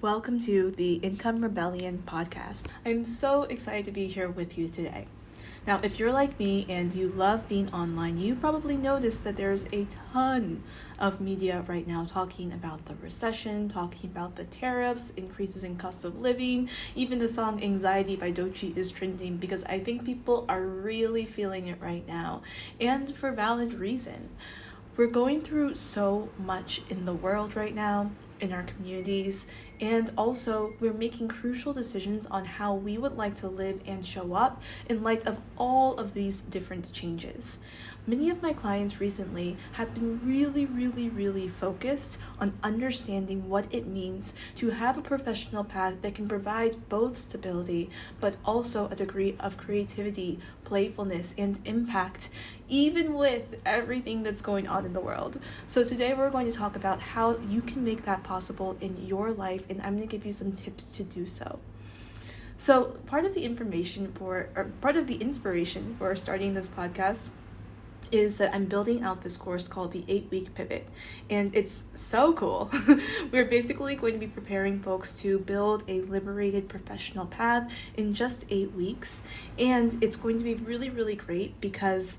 Welcome to the Income Rebellion podcast. I'm so excited to be here with you today. Now, if you're like me and you love being online, you probably noticed that there's a ton of media right now talking about the recession, talking about the tariffs, increases in cost of living. Even the song Anxiety by Doechii is trending because I think people are really feeling it right now, and for valid reason. We're going through so much in the world right now, in our communities, and also we're making crucial decisions on how we would like to live and show up in light of all of these different changes. Many of my clients recently have been really focused on understanding what it means to have a professional path that can provide both stability, but also a degree of creativity, playfulness, and impact, even with everything that's going on in the world. So today we're going to talk about how you can make that possible in your life, and I'm going to give you some tips to do so. So part of the inspiration for starting this podcast is that I'm building out this course called the 8-Week Pivot, and it's so cool. We're basically going to be preparing folks to build a liberated professional path in just 8 weeks, and it's going to be really great because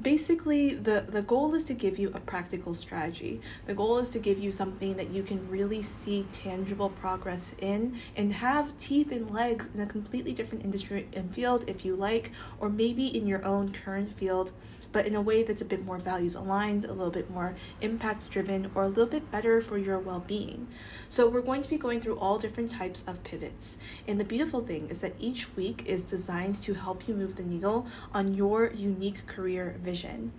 basically the goal is to give you a practical strategy. The goal is to give you something that you can really see tangible progress in and have teeth and legs in a completely different industry and field if you like, or maybe in your own current field, but in a way that's a bit more values aligned, a little bit more impact driven, or a little bit better for your well-being. So we're going to be going through all different types of pivots. And the beautiful thing is that each week is designed to help you move the needle on your unique career vision.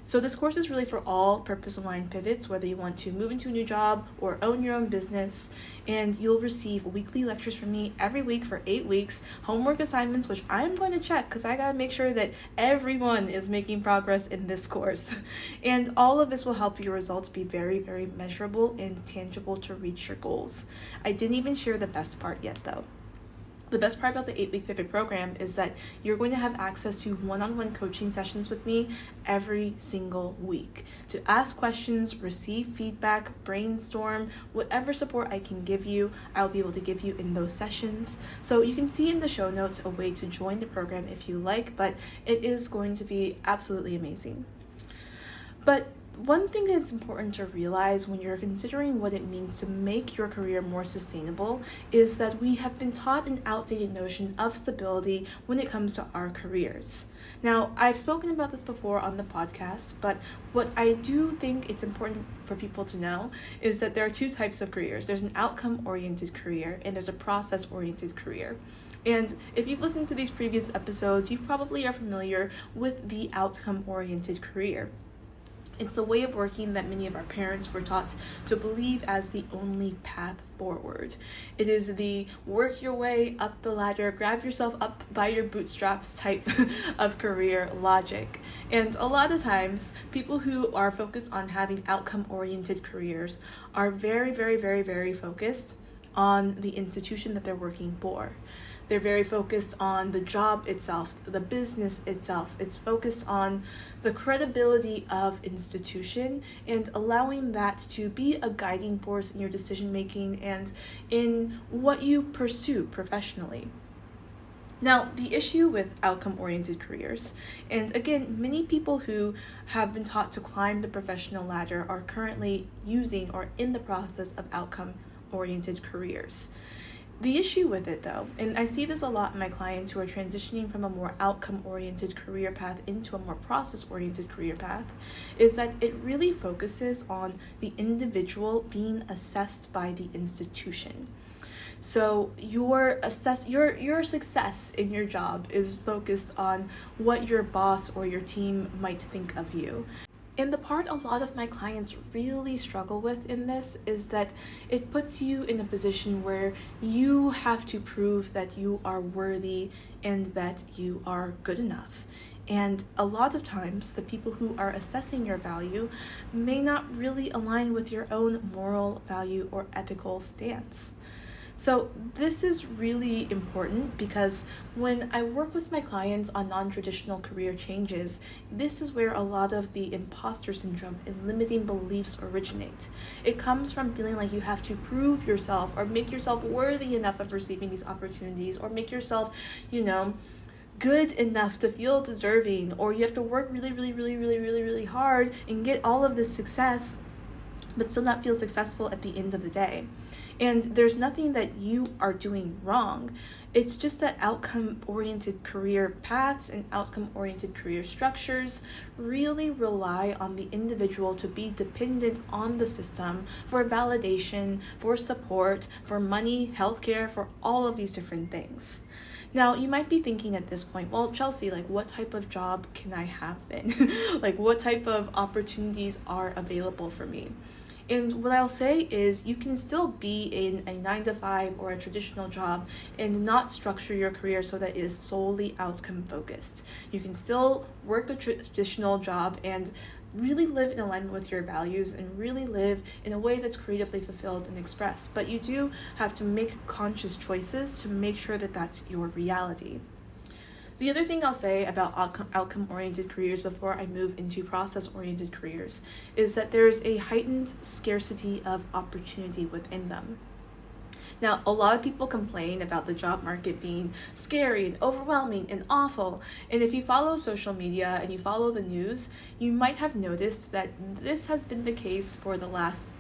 So this course is really for all purpose-aligned pivots, whether you want to move into a new job or own your own business. And you'll receive weekly lectures from me every week for 8 weeks, homework assignments, which I'm going to check because I got to make sure that everyone is making progress in this course. And all of this will help your results be very measurable and tangible to reach your goals. I didn't even share the best part yet though. The best part about the 8-Week Pivot program is that you're going to have access to one-on-one coaching sessions with me every single week to ask questions, receive feedback, brainstorm, whatever support I can give you, I'll be able to give you in those sessions. So you can see in the show notes a way to join the program if you like, but it is going to be absolutely amazing. But one thing that's important to realize when you're considering what it means to make your career more sustainable is that we have been taught an outdated notion of stability when it comes to our careers. Now, I've spoken about this before on the podcast, but what I do think it's important for people to know is that there are two types of careers. There's an outcome-oriented career and there's a process-oriented career. And if you've listened to these previous episodes, you probably are familiar with the outcome-oriented career. It's the way of working that many of our parents were taught to believe as the only path forward. It is the work your way up the ladder, grab yourself up by your bootstraps type of career logic. And a lot of times, people who are focused on having outcome-oriented careers are very focused on the institution that they're working for. They're very focused on the job itself, the business itself. It's focused on the credibility of institution and allowing that to be a guiding force in your decision making and in what you pursue professionally. Now, the issue with outcome-oriented careers, and again, many people who have been taught to climb the professional ladder are currently using or in the process of outcome-oriented careers. The issue with it though, and I see this a lot in my clients who are transitioning from a more outcome-oriented career path into a more process-oriented career path, is that it really focuses on the individual being assessed by the institution. So your success in your job is focused on what your boss or your team might think of you. And the part a lot of my clients really struggle with in this is that it puts you in a position where you have to prove that you are worthy and that you are good enough. And a lot of times, the people who are assessing your value may not really align with your own moral value or ethical stance. So this is really important because when I work with my clients on non-traditional career changes, this is where a lot of the imposter syndrome and limiting beliefs originate. It comes from feeling like you have to prove yourself or make yourself worthy enough of receiving these opportunities, or make yourself, good enough to feel deserving, or you have to work really hard and get all of this success but still not feel successful at the end of the day. And there's nothing that you are doing wrong. It's just that outcome-oriented career paths and outcome-oriented career structures really rely on the individual to be dependent on the system for validation, for support, for money, healthcare, for all of these different things. Now, you might be thinking at this point, well, Chelsea, what type of job can I have then? What type of opportunities are available for me? And what I'll say is you can still be in a 9-to-5 or a traditional job and not structure your career so that it is solely outcome focused. You can still work a traditional job and really live in alignment with your values and really live in a way that's creatively fulfilled and expressed. But you do have to make conscious choices to make sure that that's your reality. The other thing I'll say about outcome-oriented careers before I move into process-oriented careers is that there's a heightened scarcity of opportunity within them. Now, a lot of people complain about the job market being scary and overwhelming and awful. And if you follow social media and you follow the news, you might have noticed that this has been the case for the last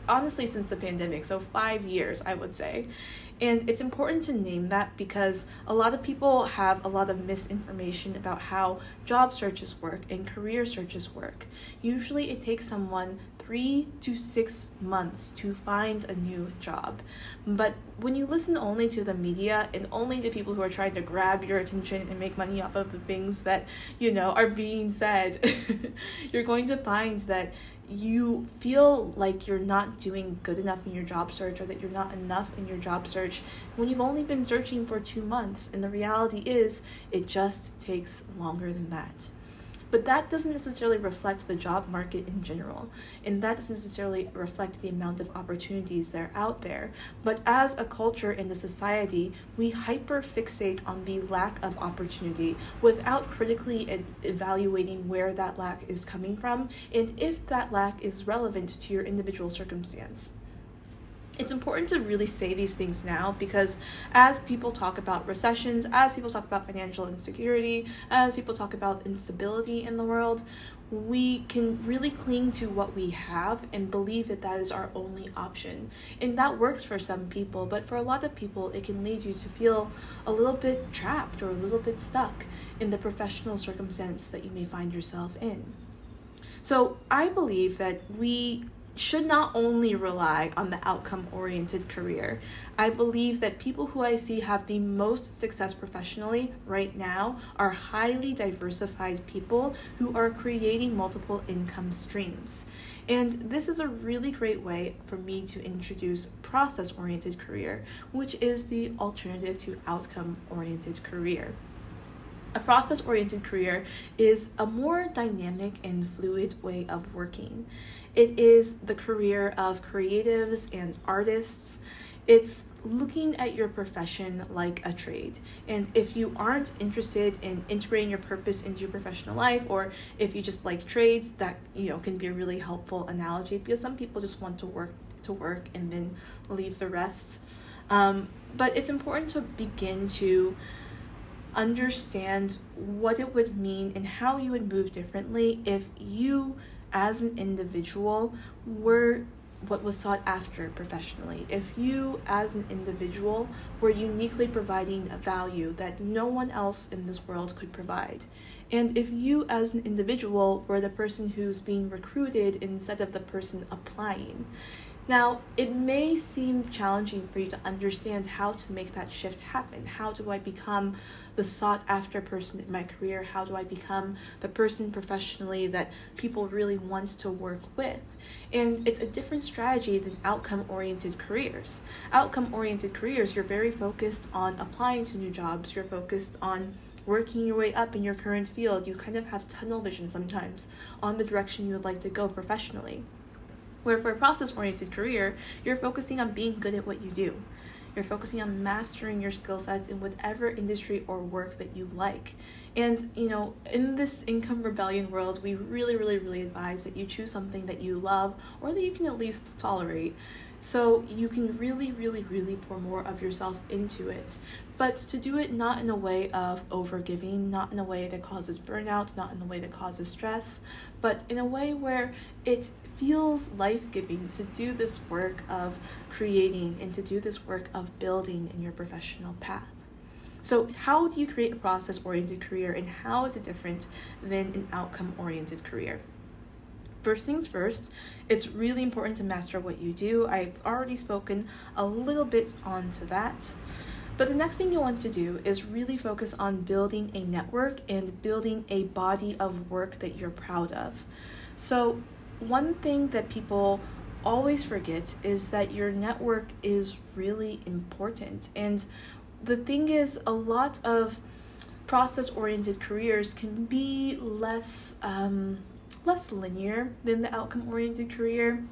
honestly, since the pandemic, so 5 years, I would say. And it's important to name that because a lot of people have a lot of misinformation about how job searches work and career searches work. Usually it takes someone 3 to 6 months to find a new job. But when you listen only to the media and only to people who are trying to grab your attention and make money off of the things that, are being said, you're going to find that you feel like you're not doing good enough in your job search, or that you're not enough in your job search when you've only been searching for 2 months. And the reality is it just takes longer than that. But that doesn't necessarily reflect the job market in general, and that doesn't necessarily reflect the amount of opportunities that are out there. But as a culture and a society, we hyper-fixate on the lack of opportunity without critically evaluating where that lack is coming from and if that lack is relevant to your individual circumstance. It's important to really say these things now because as people talk about recessions, as people talk about financial insecurity, as people talk about instability in the world, we can really cling to what we have and believe that that is our only option. And that works for some people, but for a lot of people, it can lead you to feel a little bit trapped or a little bit stuck in the professional circumstance that you may find yourself in. So I believe that we should not only rely on the outcome-oriented career. I believe that people who I see have the most success professionally right now are highly diversified people who are creating multiple income streams. And this is a really great way for me to introduce process-oriented career, which is the alternative to outcome-oriented career. A process-oriented career is a more dynamic and fluid way of working. It is the career of creatives and artists. It's looking at your profession like a trade. And if you aren't interested in integrating your purpose into your professional life, or if you just like trades, that can be a really helpful analogy because some people just want to work and then leave the rest. But it's important to begin to understand what it would mean and how you would move differently if you as an individual were what was sought after professionally. If you as an individual were uniquely providing a value that no one else in this world could provide. And if you as an individual were the person who's being recruited instead of the person applying. Now, it may seem challenging for you to understand how to make that shift happen. How do I become the sought after person in my career? How do I become the person professionally that people really want to work with? And it's a different strategy than outcome-oriented careers. Outcome-oriented careers, you're very focused on applying to new jobs. You're focused on working your way up in your current field. You kind of have tunnel vision sometimes on the direction you would like to go professionally. Where for a process-oriented career, you're focusing on being good at what you do. You're focusing on mastering your skill sets in whatever industry or work that you like. And, in this income rebellion world, we really, really, really advise that you choose something that you love or that you can at least tolerate. So you can really, really, really pour more of yourself into it. But to do it not in a way of overgiving, not in a way that causes burnout, not in a way that causes stress, but in a way where it feels life-giving to do this work of creating and to do this work of building in your professional path. So how do you create a process-oriented career, and how is it different than an outcome-oriented career? First things first, it's really important to master what you do. I've already spoken a little bit onto that. But the next thing you want to do is really focus on building a network and building a body of work that you're proud of. So one thing that people always forget is that your network is really important. And the thing is, a lot of process-oriented careers can be less linear than the outcome-oriented career.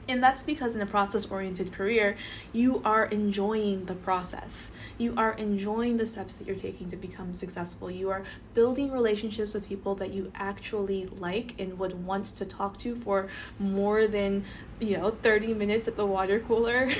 And that's because in a process-oriented career, you are enjoying the process. You are enjoying the steps that you're taking to become successful. You are building relationships with people that you actually like and would want to talk to for more than 30 minutes at the water cooler.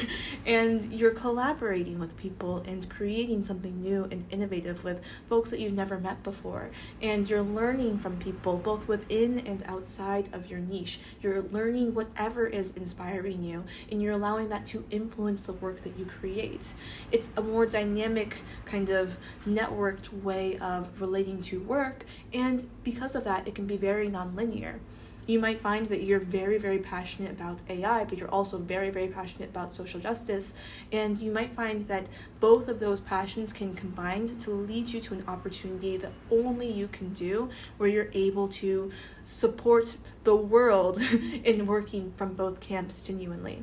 And you're collaborating with people and creating something new and innovative with folks that you've never met before. And you're learning from people both within and outside of your niche. You're learning whatever is inspiring you, and you're allowing that to influence the work that you create. It's a more dynamic kind of networked way of relating to work, and because of that, it can be very non-linear. You might find that you're very, very passionate about AI, but you're also very, very passionate about social justice. And you might find that both of those passions can combine to lead you to an opportunity that only you can do, where you're able to support the world in working from both camps genuinely.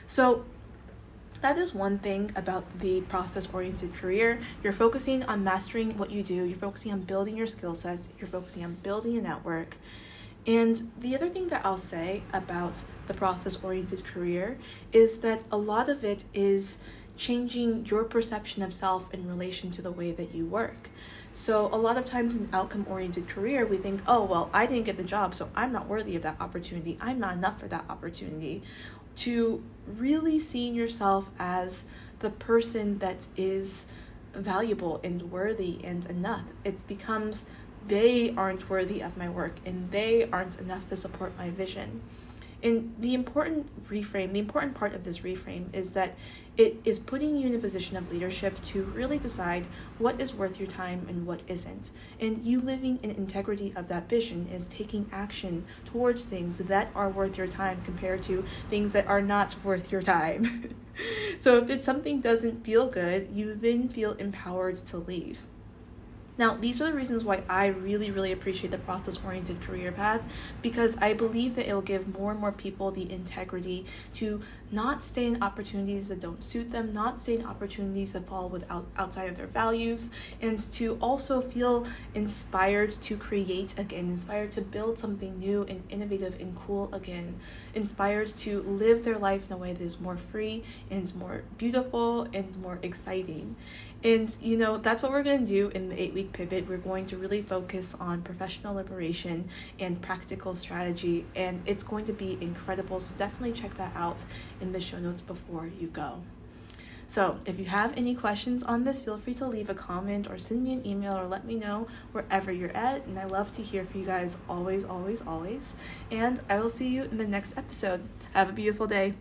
So that is one thing about the process-oriented career. You're focusing on mastering what you do. You're focusing on building your skill sets. You're focusing on building a network. And the other thing that I'll say about the process-oriented career is that a lot of it is changing your perception of self in relation to the way that you work. So a lot of times in an outcome-oriented career, we think, oh, well, I didn't get the job, so I'm not worthy of that opportunity. I'm not enough for that opportunity. To really seeing yourself as the person that is valuable and worthy and enough, it becomes they aren't worthy of my work and they aren't enough to support my vision. And the important part of this reframe is that it is putting you in a position of leadership to really decide what is worth your time and what isn't. And you living in integrity of that vision is taking action towards things that are worth your time compared to things that are not worth your time. So if something doesn't feel good, you then feel empowered to leave. Now, these are the reasons why I really, really appreciate the process-oriented career path, because I believe that it will give more and more people the integrity to not stay in opportunities that don't suit them, not stay in opportunities that fall outside of their values, and to also feel inspired to create again, inspired to build something new and innovative and cool again, inspired to live their life in a way that is more free and more beautiful and more exciting. And, that's what we're going to do in the 8-week pivot. We're going to really focus on professional liberation and practical strategy, and it's going to be incredible. So definitely check that out in the show notes before you go. So if you have any questions on this, feel free to leave a comment or send me an email or let me know wherever you're at. And I love to hear from you guys always, always, always. And I will see you in the next episode. Have a beautiful day.